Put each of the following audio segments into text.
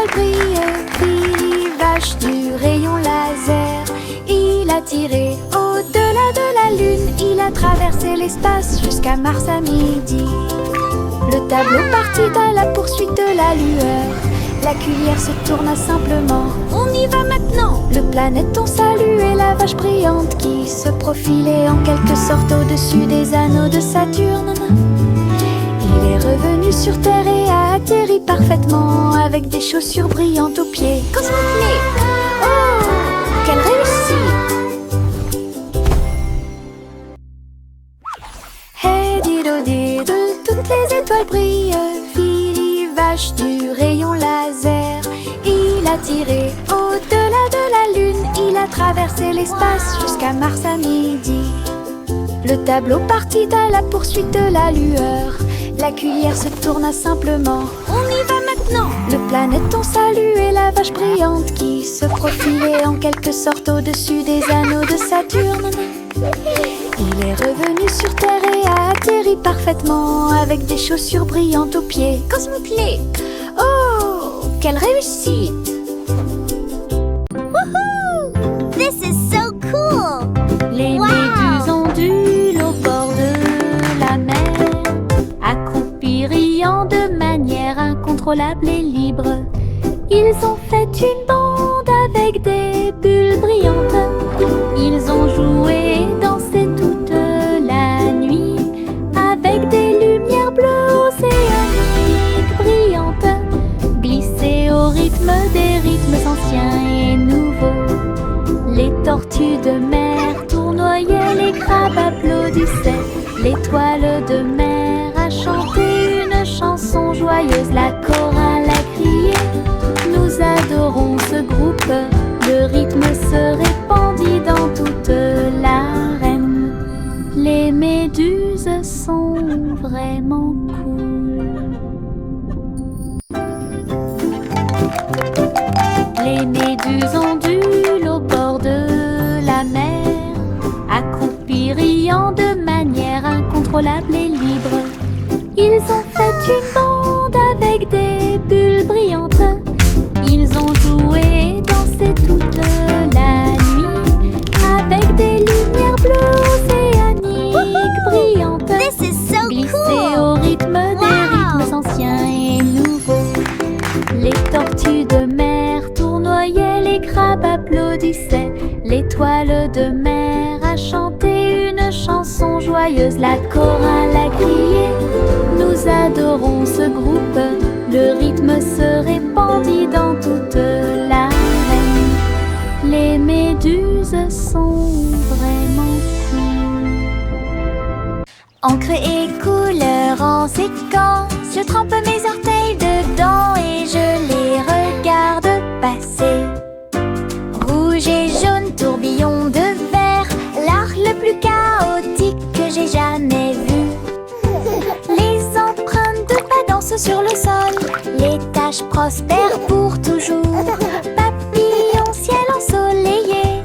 étoiles brillent. Billy Vache du rayon laser. Il a tiré au-delà de la lune. Il a traversé l'espace jusqu'à Mars à midi. Le tableau partit à la poursuite de la lueur. La cuillère se tourna simplement. On y va maintenant. Le planéton saluait la vache brillante qui se profilait en quelque sorte au-dessus des anneaux de Saturne. Il est revenu sur Terre et a atterri parfaitement avec des chaussures brillantes aux pieds. Cosmoclé! Oh, quelle réussite! Hey dido dido, toutes les étoiles brillent. Billy Vache du rayon laser. Il a tiré au-delà de la lune. Il a traversé l'espace jusqu'à Mars à midi. Le tableau partit à la poursuite de la lueur. La cuillère se tourna simplement. On y va maintenant. Le planéton saluait la vache brillante qui se profilait en quelque sorte au-dessus des anneaux de Saturne. Il est revenu sur Terre et a atterri parfaitement avec des chaussures brillantes aux pieds. Cosmoclé! Oh, quelle réussite! Woohoo! This is so cool! Les Wow! méduses ondulent au bord de la mer, accroupis riant de manière incontrôlable et libre. Ils ont fait une bande avec des bulles brillantes. Ils ont joué et dansé toute la nuit avec des lumières bleues océaniques brillantes, glissées au rythme des rythmes anciens et nouveaux. Les tortues de mer tournoyaient, les crabes applaudissaient. L'étoile de mer a chanté une chanson joyeuse, la chorale a crié. Nous adorons ce groupe, le rythme se répandit dans toute l'arène. Les méduses sont vraiment cool. Les méduses ondulent au bord de la mer, accroupis riant de manière incontrôlable et libre. Ils ont fait une bande avec des bulles brillantes. Ils ont joué et dansé toute la nuit avec des lumières bleues océaniques brillantes, This is so glissées cool! au rythme des Wow! rythmes anciens et nouveaux. Les tortues de mer tournoyaient, les crabes applaudissaient. L'étoile de mer a chanté une chanson joyeuse, la chorale a crié. Nous adorons ce groupe, le rythme se répandit dans toute l'arène. Les méduses sont vraiment cool. Encre et couleur en séquence, je trempe mes orteils dedans et je les regarde passer. Rouge et jaune, tourbillon de verre, l'art le plus chaotique que j'ai jamais vu. Les empreintes de pas dansent sur le sol, les taches prospèrent pour toujours. Papillon, ciel ensoleillé,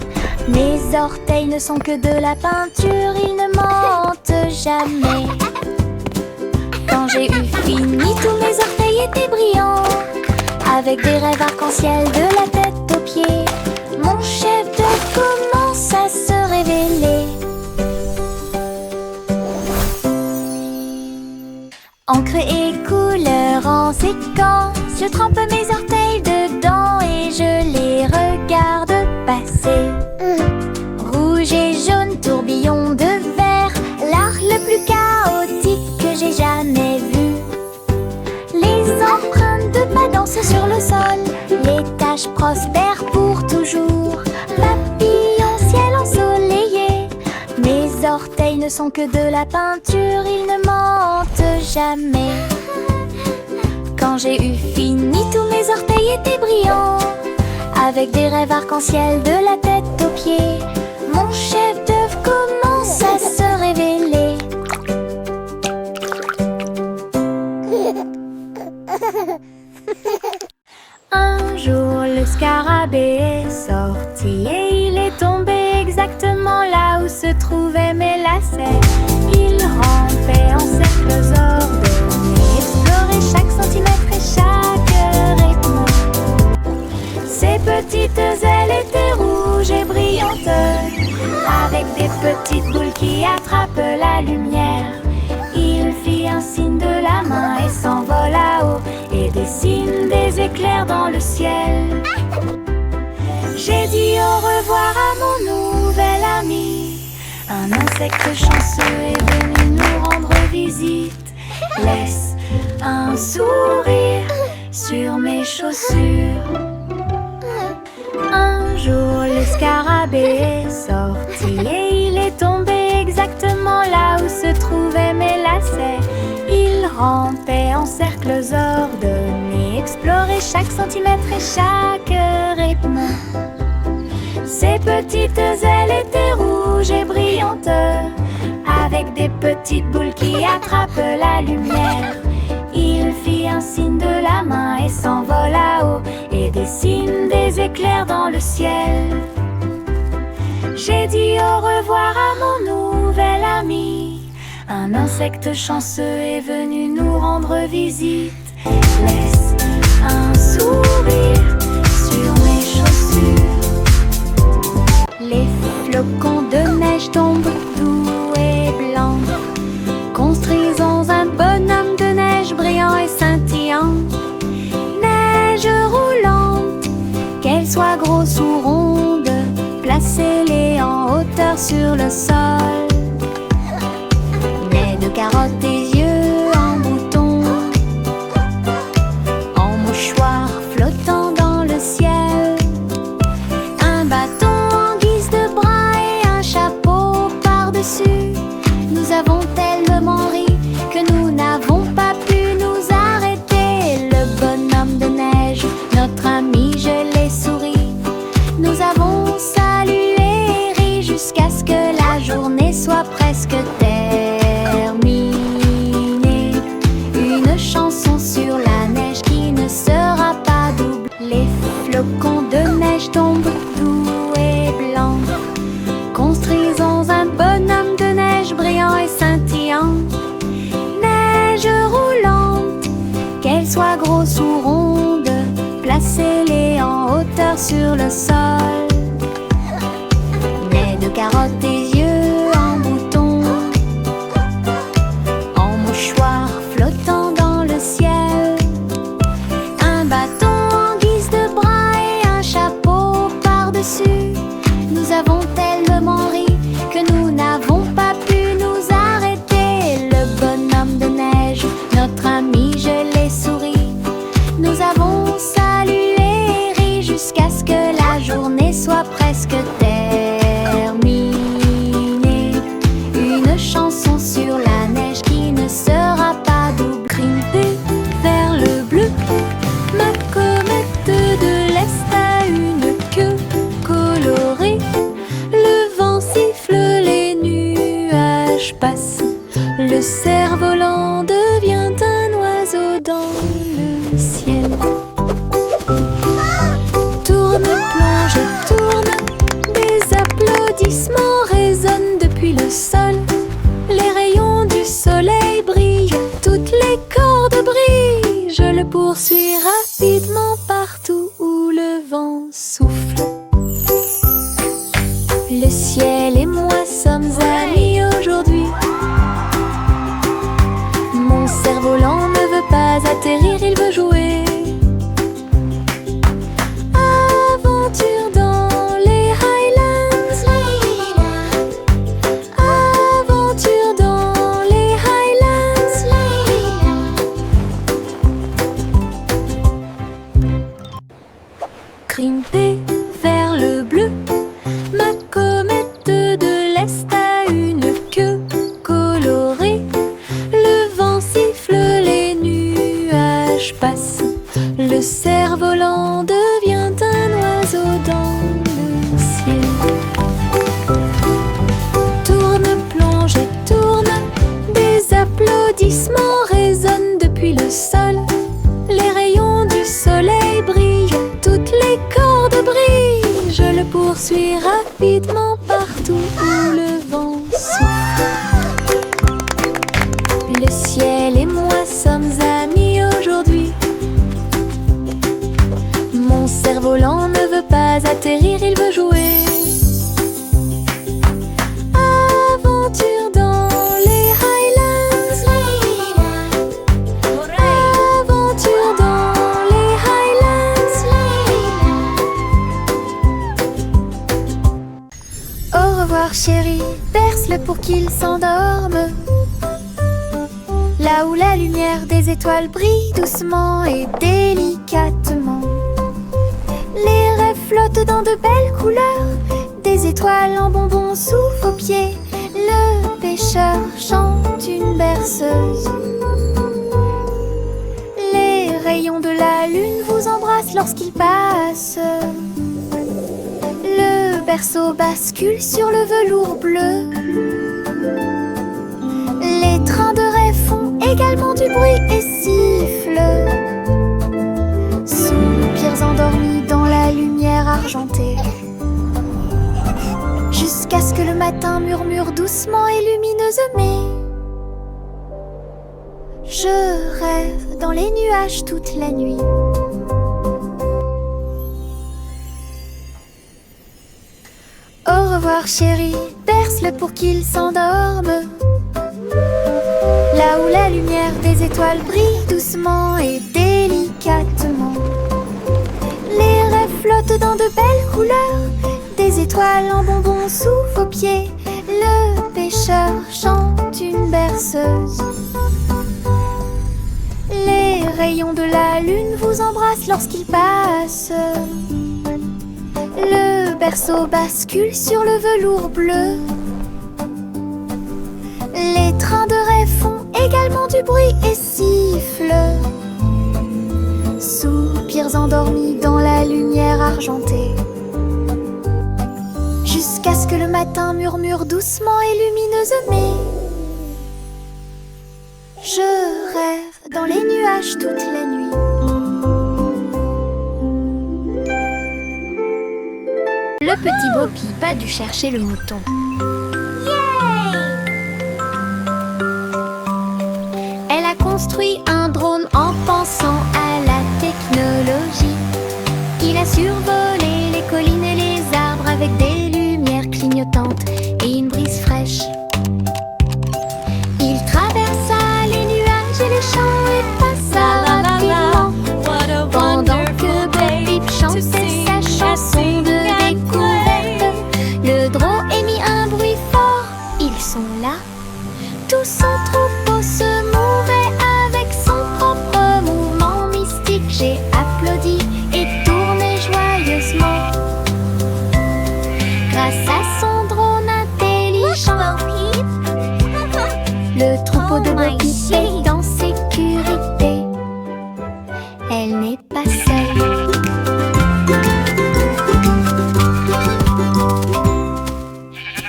mes orteils ne sont que de la peinture, ils ne mentent jamais. Quand j'ai eu fini, tous mes orteils étaient brillants, avec des rêves arc-en-ciel de la tête aux pieds. Mon chef-d'œuvre commence à se révéler. Encre et couleur en séquence, je trempe mes orteils dedans et je les regarde passer. Rouge et jaune, tourbillon de verre, l'art le plus chaotique que j'ai jamais vu. Les empreintes de pas dansent sur le sol, les taches prospèrent pour toujours. Papillon, ciel ensoleillé, mes orteils ne sont que de la peinture, ils ne mentent jamais. Quand j'ai eu fini, tous mes orteils étaient brillants, avec des rêves arc-en-ciel de la tête aux pieds. Mon chef-d'œuvre commence à se révéler. Un jour, le scarabée est sorti et il est tombé exactement là où se trouvaient mes lacets. Il rampait en cercles ordonnés, explorait chaque centimètre et chaque rythme. petites ailes étaient rouges et brillantes, avec des petites boules qui attrapent la lumière. Il fit un signe de la main et s'envola haut et dessine des éclairs dans le ciel. J'ai dit au revoir à mon nouvel ami. Un insecte chanceux est venu nous rendre visite. Laisse un sourire sur mes chaussures. Un jour le scarabée est sorti et il est tombé exactement là où se trouvaient mes lacets. Il rampait en cercles ordonnés, explorait chaque centimètre et chaque rythme. Ses petites ailes étaient rouges et brillantes, avec des petites boules qui attrapent la lumière. Il fit un signe de la main et s'envola haut et dessine des éclairs dans le ciel. J'ai dit au revoir à mon nouvel ami. Un insecte chanceux est venu nous rendre visite. Laisse un sourire sur mes chaussures. Les flocons de neige tombent doux et blancs. Construisons un bonhomme de neige brillant et scintillant. Neige roulante, qu'elle soit grosse ou ronde, placez-les en hauteur sur le sol. Nez de carottes et yeux en bouton, en mouchoir flottant dans le ciel. Un bâton en guise de bras et un chapeau par-dessus. Nous avons tellement ri que nous n'avons pas pu nous arrêter. Le bonhomme de neige, notre ami gelé sourit. Nous avons salué et ri jusqu'à ce que la journée soit presque terminée. Une chanson sur la neige qui ne sera pas double. Les flocons de neige tombent doux et blancs. Construisons un bonhomme de neige brillant et scintillant. Neige roulante, qu'elle soit grosse ou ronde, placez-les en hauteur sur le sol. Nez de carottes et yeux en bouton, en mouchoir flottant dans le ciel. Un bâton en guise de bras et un chapeau par-dessus. Nous avons tellement ri que nous n'avons pas pu nous arrêter. Le bonhomme de neige, notre ami gelé sourit. Nous avons salué et ri jusqu'à ce que la journée soit presque terminée. Une chanson sur la neige qui ne sera pas double. Grimper vers le bleu, ma comète de l'Est a une queue colorée. Le vent siffle, les nuages passent. Le cerf-volant devient un oiseau dans le ciel. Tourne, plonge, tourne. Des applaudissements résonnent depuis le sol. Les rayons du soleil brillent, toutes les cordes brillent. Je le poursuis rapidement partout où le vent souffle. Le ciel et moi sommes amis aujourd'hui. Mon cerf-volant ne veut pas atterrir, il veut jouer. Aventure dans les Highlands. Aventure dans les Highlands. Grimper vers le bleu, ma comète de l'Est a une queue colorée. Le vent siffle, les nuages passent. Le cerf-volant devient un oiseau dans le ciel. Tourne, plonge et tourne. Des applaudissements résonnent depuis le sol. Les rayons du soleil brillent, toutes les cordes brillent. Je le poursuis rapidement partout où le vent souffle. Le ciel et moi sommes amis aujourd'hui. Mon cerf-volant ne veut pas fait rire, il veut jouer. Aventure dans les Highlands. Aventure dans les Highlands. Au revoir chérie, berce-le pour qu'il s'endorme. Là où la lumière des étoiles brille doucement et délicatement. Les rêves flottent dans de belles couleurs. Des étoiles en bonbons sous vos pieds. Le pêcheur chante une berceuse. Les rayons de la lune vous embrassent lorsqu'il passe. Le berceau bascule sur le velours bleu. Les trains de rêve font également du bruit et sifflent. Soupirs endormis dans la lumière argentée. Jusqu'à ce que le matin murmure doucement et lumineusement. Je rêve dans les nuages toute la nuit. Au revoir chérie, berce-le pour qu'il s'endorme. Là où la lumière des étoiles brille doucement et délicatement. Les rêves flottent dans de belles couleurs. Des étoiles en bonbons sous vos pieds. Le pêcheur chante une berceuse. Les rayons de la lune vous embrassent lorsqu'il passe. Le berceau bascule sur le velours bleu. Les trains de rêve font également du bruit et sifflent. Soupirs endormis dans la lumière argentée. Jusqu'à ce que le matin murmure doucement et lumineusement. Je rêve dans les nuages toute la nuit. Le petit Bopi pas dû chercher le mouton. Elle a construit un drone en pensant à la technologie. Il a survolé les collines et les arbres avec des lumières clignotantes et une brise fraîche. Il traversa les nuages et les champs et passa rapidement pendant que Bo-Peep chantait sa chanson de découverte. Le drone émit un bruit fort. Ils sont là. Tout son troupeau se mouvait avec son propre mouvement mystique. J'ai applaudi et tourné joyeusement. Grâce à son drone intelligent, le troupeau de Bo-Peep est en sécurité. Elle n'est pas seule.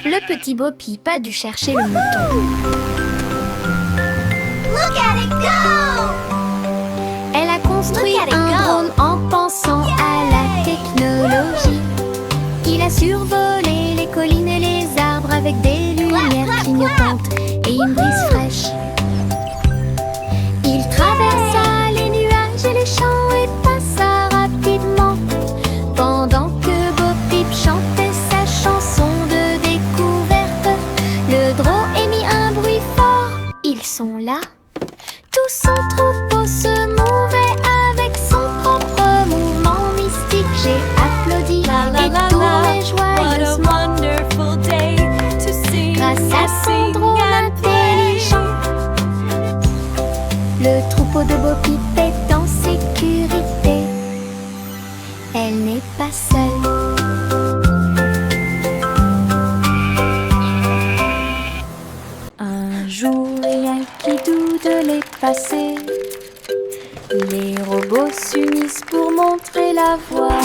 Le petit Bo-Peep a dû chercher le mouton. Look at it go! Elle a construit un drone en pensant à la technologie. Il a survolé les collines et les arbres avec des lumières clignotantes et une brise fraîche. Il traversa les nuages et les champs et passa rapidement pendant que Bo-Peep chantait sa chanson de découverte. Le drone émit un bruit fort. Ils sont là. Tout son troupeau se mouvait avec son propre mouvement mystique. J'ai applaudi et tourné joyeusement. Grâce à son drone intelligent, le troupeau de Bo-Peep est en sécurité. Elle n'est pas seule. Un jour, rien qui doute de les passer. Les robots s'unissent pour montrer la voie.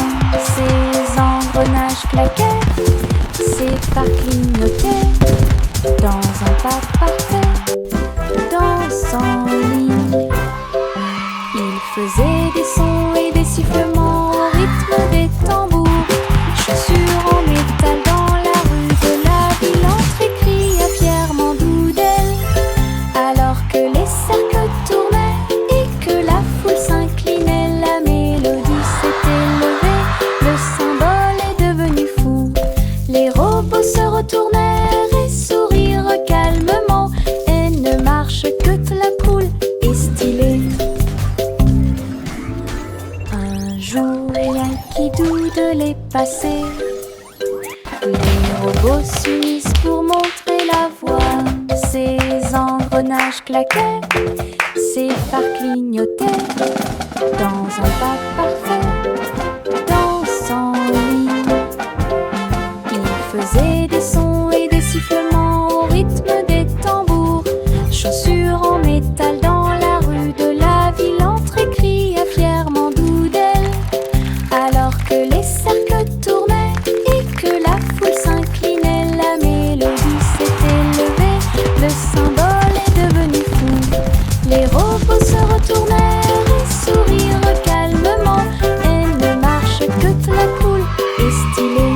Ces engrenages claquaient, ces parts clignotaient. Dans un pas parfait, dansant en ligne, ils faisaient des sons et des sifflements au rythme des tambours. Chaussures en métal dans la rue de la ville, entre cria fièrement d'Oudel. Alors que les cercles tournaient et que la foule s'inclinait, la mélodie s'est élevée. Le symbole est de les passer. Les robots s'unissent pour montrer la voie. Ces engrenages claquaient, ces phares clignotaient. Dans un pas parfait, dansant en ligne, ils faisaient des sons et des sifflements au rythme des tambours. Chaussures en métal dans la rue de la ville, entre cria fièrement d'Oudel. Alors que les cercles tournaient et que la foule s'inclinait, la mélodie s'est élevée, le symbole est devenu fou. Les robots se retournèrent et sourirent calmement, et ne marche que très cool et stylé.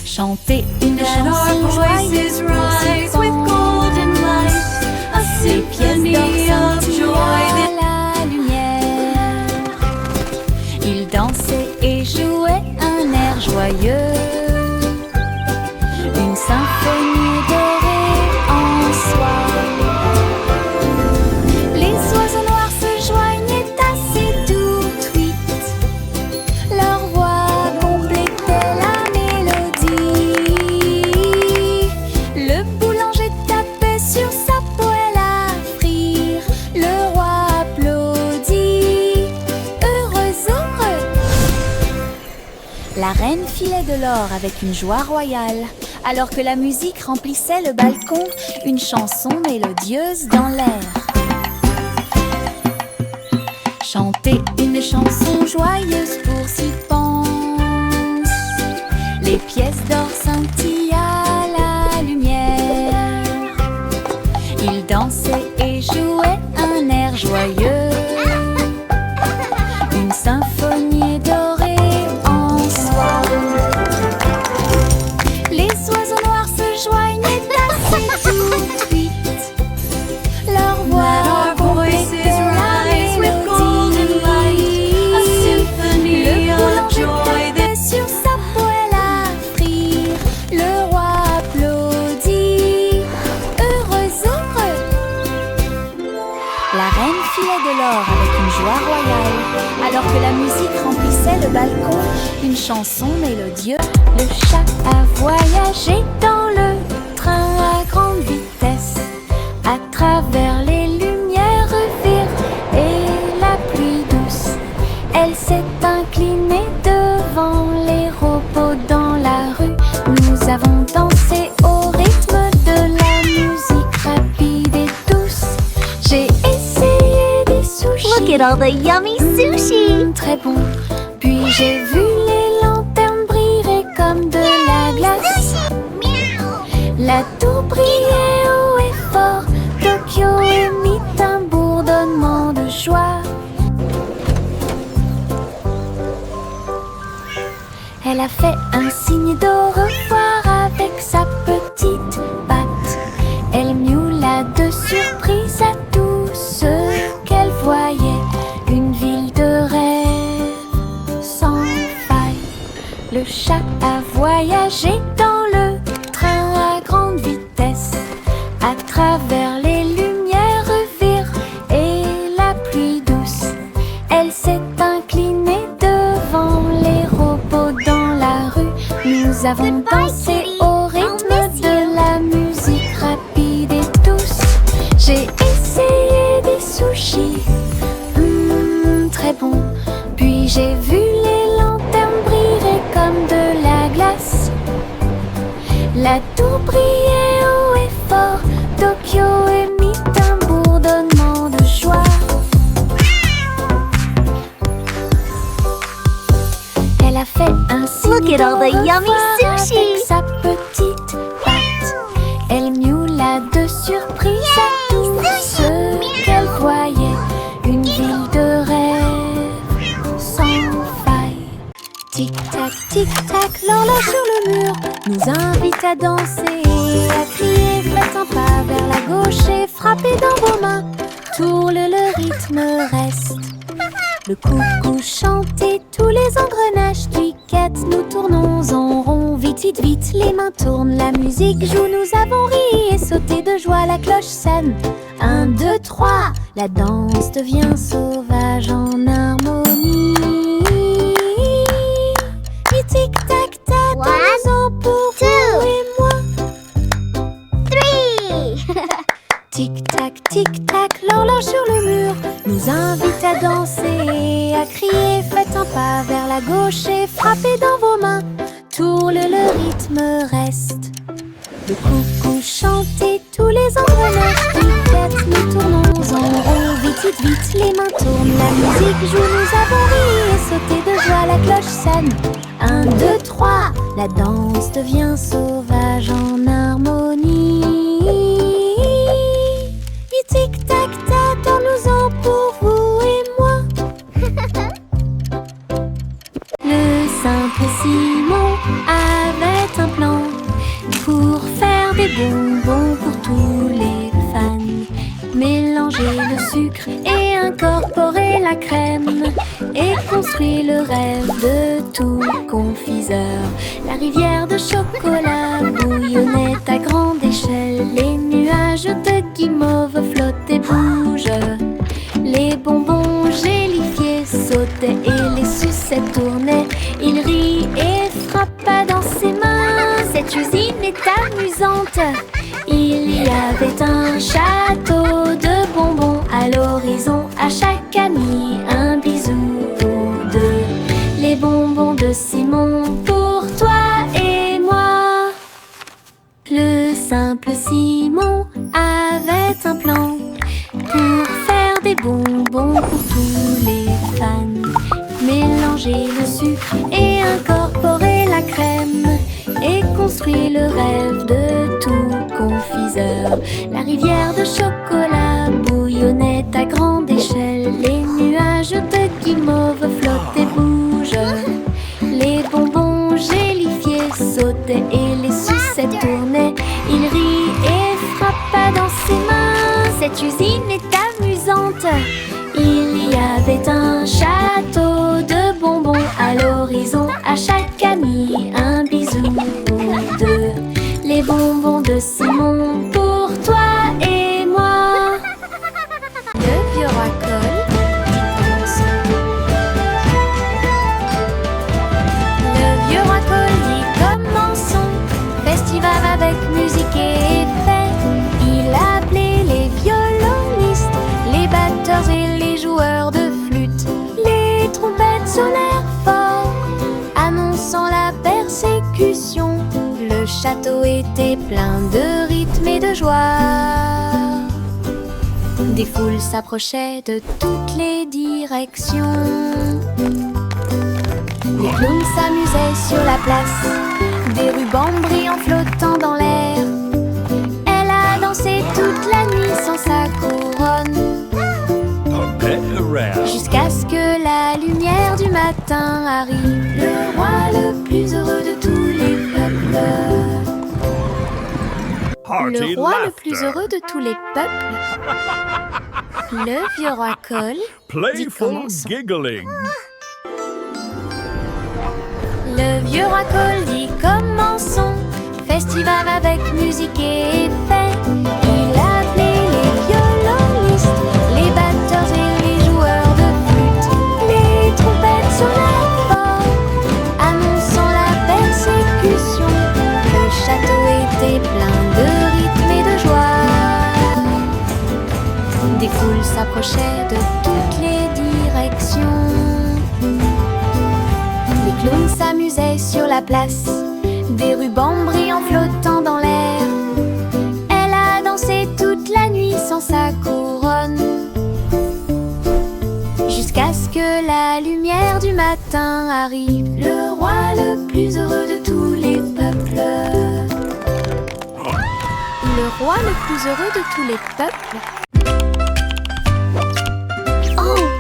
Chanter une chanson joyeuse pour ses ces pièces d'or scintillent à la lumière. Ils dansaient et jouaient un air joyeux, une symphonie dorée en soi. Les oiseaux noirs se joignaient à ces doux tweets. Leur voix complétait la mélodie. Le boulanger tapait sur sa poêle à frire. Le roi applaudit, heureux. La reine filait de l'or avec une joie royale, alors que la musique remplissait le balcon, une chanson mélodieuse dans l'air. Chanter une chanson joyeuse pour s'y pense. Les pièces d'or scintillent à la lumière. Ils dansaient et jouaient un air joyeux, une symphonie dorée en soi. Les oiseaux noirs se joignaient à ces doux tweets. Leur voix complétait la mélodie. Le boulanger tapait sur sa poêle à frire. Le roi applaudit, heureux. La reine filait de l'or avec une joie royale, alors que la musique remplissait le balcon, une chanson mélodieuse. Le chat a voyagé dans le train à grande vitesse, à travers les lumières vives et la pluie douce. Elle s'est inclinée devant les robots dans la rue. Nous avons dansé au rythme de la musique rapide et douce. J'ai essayé des sushis. Look at all the yummy sushi! Très bon. Puis j'ai vu les lanternes briller comme de la glace. La tour brillait haut et fort. Tokyo émit un bourdonnement de joie. Elle a fait un signe d'au revoir avec sa petite patte. Elle miaula de surprise à tout ce qu'elle voyait. Une ville de rêve sans faille. Le chat a voyagé dans le train à grande vitesse, à travers les lumières vives et la pluie douce. Elle s'est inclinée devant les robots dans la rue. Nous avons dansé au rythme de la musique rapide et douce. J'ai essayé des sushis, très bon. Puis j'ai vu les lanternes briller comme de la glace. La tour brillait haut et fort. Tokyo émit un bourdonnement de joie. Elle a fait un signe Look at all the d'au yummy revoir sushi. avec sa petite patte. Elle miaula de surprise à tout ce qu'elle voyait. Une ville de rêve sans faille. Tic-tac, l'horloge sur le mur nous invite à danser et à crier. Faites un pas vers la gauche et frappez dans vos mains. Tourne, le rythme reste. Le coucou chante et tous les engrenages cliquettent. Nous tournons en rond, vite, les mains tournent. La musique joue, nous avons ri et sauté de joie. La cloche sonne, 1, 2, 3. La danse devient sauvage en harmonie. nous invite à danser et à crier. Faites un pas vers la gauche et frappez dans vos mains. Tourle, le rythme reste. Le coucou chante et tous les engrenages piquettent. Nous tournons en rond, vite, vite, vite, les mains tournent. La musique joue, nous avons ri et sauté de joie. La cloche sonne. 1, 2, 3, la danse devient sauvage en harmonie. Du tic-tac-tac, dansons-en pour vous et moi. Le simple Simon avait un plan pour faire des bonbons pour tous les fans. Mélanger le sucre et incorporer la crème et construire le rêve de tout confiseur. La rivière de chocolat bouillonnait à grande échelle. Les nuages de guimauve flottent et bougent. Les bonbons gélifiés sautaient et les sucettes tournaient. Il rit et frappa dans ses mains. Cette usine est amusante. Il y avait un château de bonbons à l'horizon. À chaque ami un bisou ou deux. Les bonbons de Simon pour toi et moi. Le simple Simon avait un plan pour faire des bonbons pour tous les fans. Mélanger le sucre et incorporer la crème et construire le rêve de tout confiseur. La rivière de chocolat bouillonnait à grande échelle. Les nuages de guimauve flottent et bougent. Les bonbons gélifiés sautaient et les sucettes tournaient. Il rit et frappa dans ses mains. Cette usine est amusante. Il y avait un château de bonbons à l'horizon. À chaque ami un bisou ou deux. Les bonbons de Simon pour toi et moi. Le vieux racole dit ensemble. Le vieux racole dit commençons. Festival avec musique et effet. Il appelait les violonistes, les batteurs et les joueurs de flûte. Les trompettes sonnèrent fort, annonçant la persécution. Le château était plein de rythme et de joie. Des foules s'approchaient de toutes les directions. Les clowns s'amusaient sur la place, des rubans brillants flottant dans l'air. Elle a dansé toute la nuit sans sa couronne, jusqu'à ce que la lumière du matin arrive. Le roi le plus heureux de tous les peuples. Le roi le plus heureux de tous les peuples. Le vieux roi Cole dit commençons. Le vieux roi Cole dit commençons. Festival avec musique et effet. Il appelait les violonistes, les batteurs et les joueurs de flûte. Les trompettes sonnèrent fort, annonçant la persécution. Le château était plein de rythme et de joie. Des foules s'approchaient de toutes les directions. Les clowns s'amusaient sur la place, des rubans brillants flottant dans l'air. Elle a dansé toute la nuit sans sa couronne, jusqu'à ce que la lumière du matin arrive. Le roi le plus heureux de tous les peuples. Le roi le plus heureux de tous les peuples.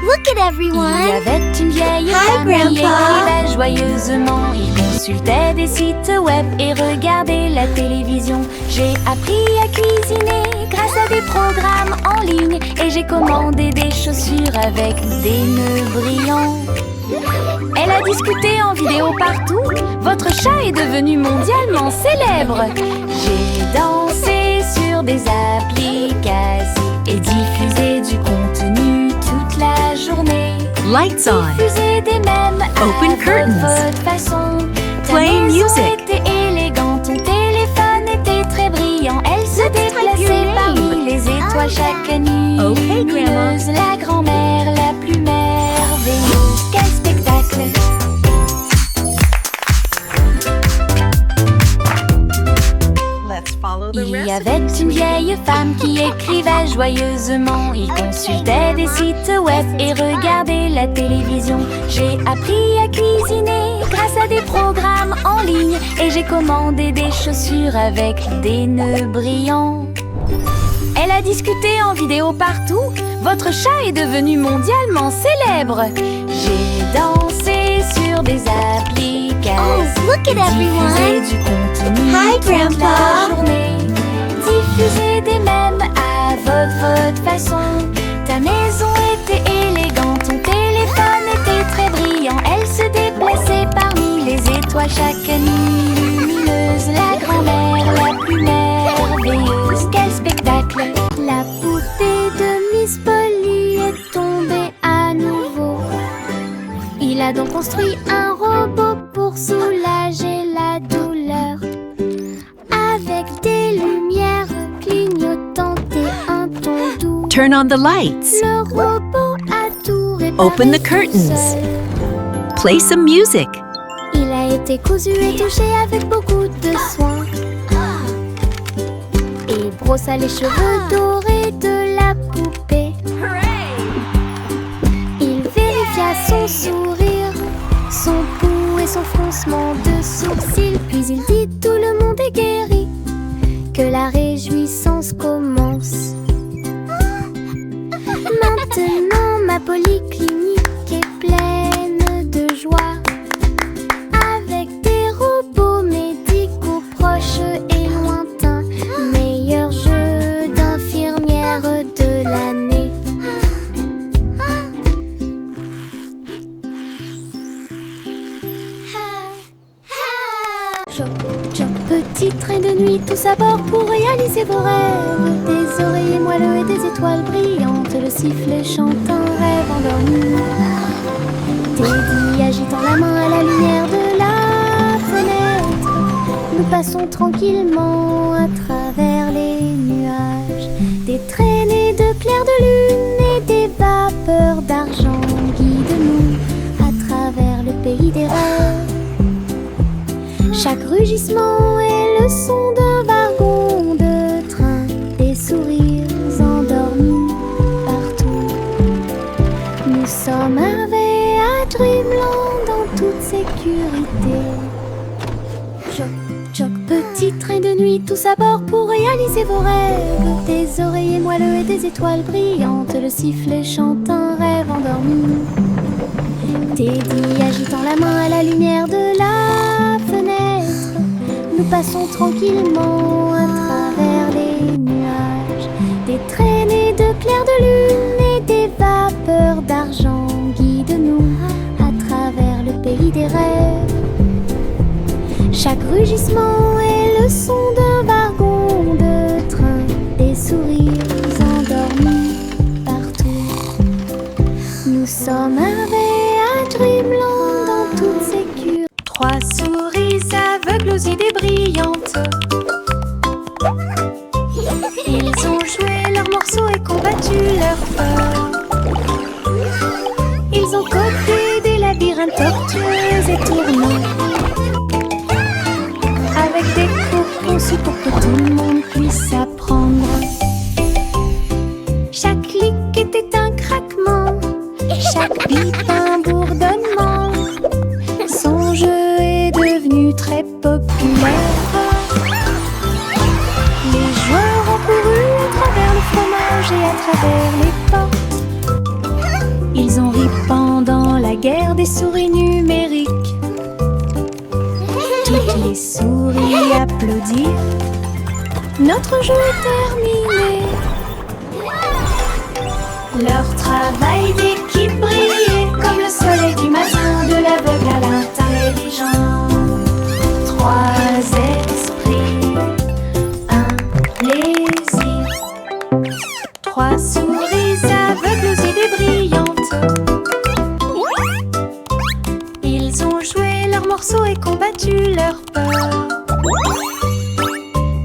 Look at everyone! Il y avait une vieille femme qui écrivait joyeusement. Il consultait des sites web et regardait la télévision. J'ai appris à cuisiner grâce à des programmes en ligne. Et j'ai commandé des chaussures avec des nœuds brillants. Elle a discuté en vidéo partout. Votre chat est devenu mondialement célèbre. J'ai dansé sur des applications et diffusé du contenu toute la journée. Lights on. Diffuser des mèmes Open à curtains. votre façon. Play Ta maison music. était élégante, ton téléphone était très brillant. Elle se déplaçait parmi les étoiles chaque nuit. Okay, Grandma. La grand-mère écrivait joyeusement. Il consultait des sites web et regardait la télévision. J'ai appris à cuisiner grâce à des programmes en ligne. Et j'ai commandé des chaussures avec des nœuds brillants. Elle a discuté en vidéo partout. Votre chat est devenu mondialement célèbre. J'ai dansé sur des applications. Oh, look at everyone. Diffusé du contenu Hi, toute Grandpa. la journée. Diffuser des mèmes à votre façon. Ta maison était élégante, ton téléphone était très brillant. Elle se déplaçait parmi les étoiles chaque nuit lumineuse. La grand-mère la plus merveilleuse. Quel spectacle! La poupée de Miss Polly est tombée à nouveau. Il a donc construit un robot pour soulager la douleur. Avec des lumières clignotantes et un ton doux. Turn on the lights. Le robot a tout réparé. Open the tout curtains. seul. Play some music. Il a été cousu et touché avec beaucoup de soin. Il brossa les cheveux dorés de la poupée. Il vérifia son sourire, son pouls et son froncement de sourcils. Puis il dit: tout le monde est guéri, que la réjouissance commence. Maintenant ma polyclinique est pleine de joie, avec des robots médicaux proches et lointains. Meilleur jeu d'infirmière de l'année. Choc, choc, petit train de nuit, tous à bord pour réaliser vos rêves. Des oreillers moelleux et des étoiles brillantes, le sifflet chante un rêve endormi. Teddy agitant la main à la lumière de la fenêtre. Nous passons tranquillement à travers les nuages. Des traînées de clairs de lune et des vapeurs d'argent guident-nous à travers le pays des rêves. Chaque rugissement est le son d'un wagon de train, des sourires endormis partout. Nous sommes arrivés à Dreamland en toute sécurité. Choc, choc, petit train de nuit, tous à bord pour réaliser vos rêves. Des oreillers moelleux et des étoiles brillantes, le sifflet chante un rêve endormi. Teddy agitant la main à la lumière de la fenêtre. Nous passons tranquillement à travers les nuages. Des traînées de clairs de lune et des vapeurs d'argent guident-nous à travers le pays des rêves. Chaque rugissement est le son d'un wagon de train, des sourires endormis partout. Nous sommes arrivés à Dreamland en toute sécurité. 3 souris aveugles aux idées brillantes. Ils ont joué leurs morceaux et combattu leur peur. Ils ont codé des labyrinthes tortueux et tournants, avec des cours conçus pour que tout le monde puisse apprendre. Chaque clic était un craquement, chaque bip un bourdonnement. Son jeu est devenu très populaire. Les joueurs ont couru à travers le fromage et à travers les portes. Ils ont ri pendant la guerre des souris numériques. Toutes les souris applaudirent. Notre jeu est terminé. Leur travail d'équipe brillait comme le soleil du matin, de l'aveugle à l'intelligent. 3 esprits, un plaisir. 3 souris aveugles aux idées brillantes. Ils ont joué leurs morceaux et combattu leur peur.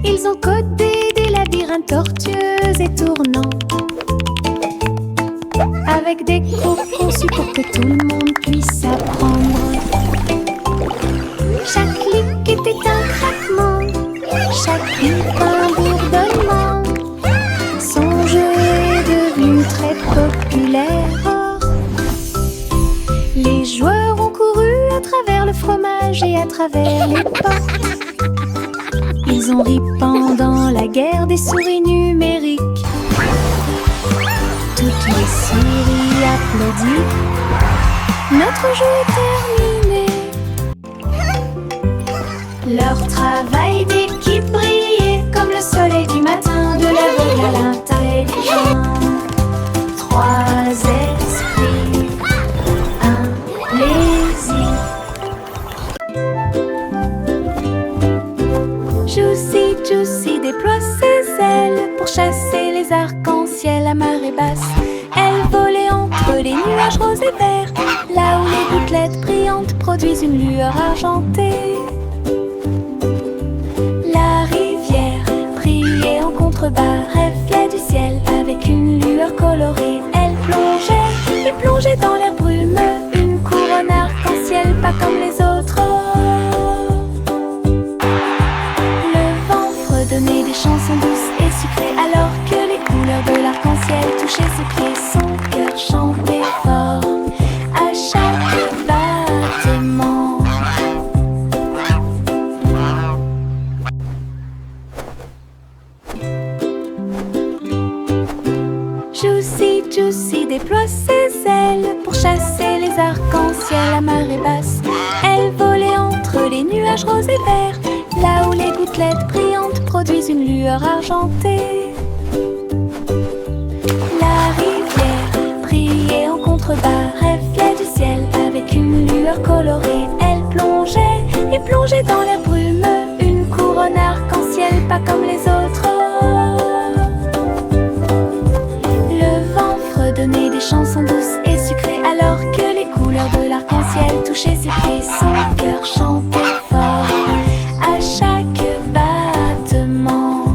Ils ont codé des labyrinthes tortueux et tournants, avec des cours conçus pour que tout le monde puisse apprendre. Chaque clic était un craquement, chaque bip un bourdonnement. Son terreur. Les joueurs ont couru à travers le fromage et à travers les pas. Ils ont ri pendant la guerre des souris numériques. Toutes les souris applaudissent. Notre jeu est terminé. Leur travail d'équipe brillait comme le soleil du matin, de l'aveugle à l'intelligent. Trois esprits, un plaisir. Juicy, Juicy déploie ses ailes pour chasser les arcs-en-ciel à marée basse. Elle volait entre les nuages roses et verts, là où les gouttelettes brillantes produisent une lueur argentée. La rivière brillait en contrebas, reflet du ciel avec une lueur colorée. Elle plongeait et plongeait dans l'air brumeux, une couronne arc-en-ciel pas comme les autres. Donner des chansons douces et sucrées alors que les couleurs de l'arc-en-ciel touchaient ses pieds. Son cœur chantait fort à chaque battement. Juicy, Juicy déploie ses ailes pour chasser les arcs-en-ciel à marée basse. Elle volait entre les nuages roses et verts, là où les gouttelettes brillantes produisent une lueur argentée. La rivière brillait en contrebas, reflet du ciel avec une lueur colorée. Elle plongeait et plongeait dans l'air brumeux, une couronne arc-en-ciel pas comme les autres. Le vent fredonnait des chansons douces et sucrées alors que les couleurs de l'arc-en-ciel touchaient ses pieds. Son cœur chantait fort à chaque battement.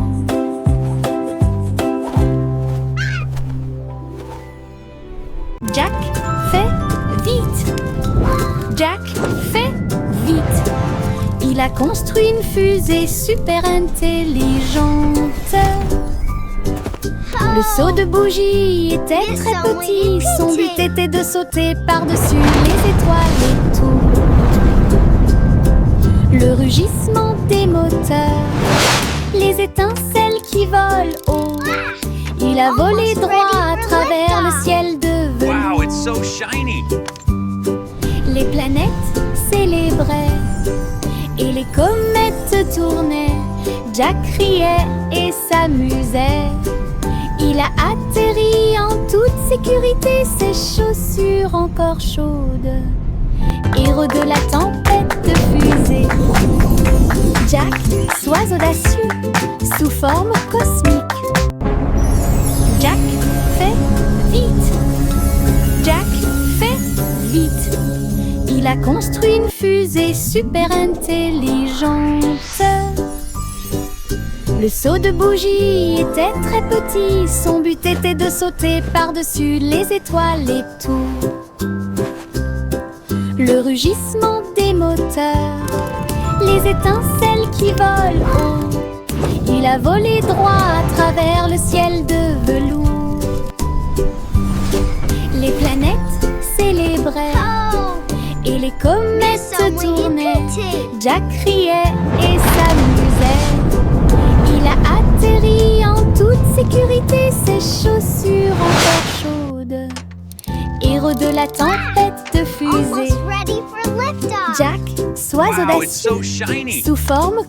Jack fait vite. Jack fait vite. Il a construit une fusée super intelligente. Le seau de bougie était très petit. Son but était de sauter par-dessus les étoiles et tout. Le rugissement des moteurs, les étincelles qui volent haut. Il a volé droit à travers le ciel de velours. Wow, it's so shiny. Les planètes célébraient et les comètes tournaient. Jack riait et s'amusait. Il a atterri en toute sécurité, ses chaussures encore chaudes. Héros de la tempête de fusée. Jack, sois audacieux, sous forme cosmique. Jack fait vite. Jack fait vite. Il a construit une fusée super intelligente. Le seau de bougie était très petit. Son but était de sauter par-dessus les étoiles et tout. Le rugissement des moteurs, les étincelles qui volent haut. Il a volé droit à travers le ciel de velours. Les planètes célébraient et les comètes tournaient. Jack riait et s'amusait. Il a atterri en toute sécurité, ses chaussures encore chaudes. Héros de la tempête de fusée. Jack, sois Wow, it's audacieux, so shiny. sous forme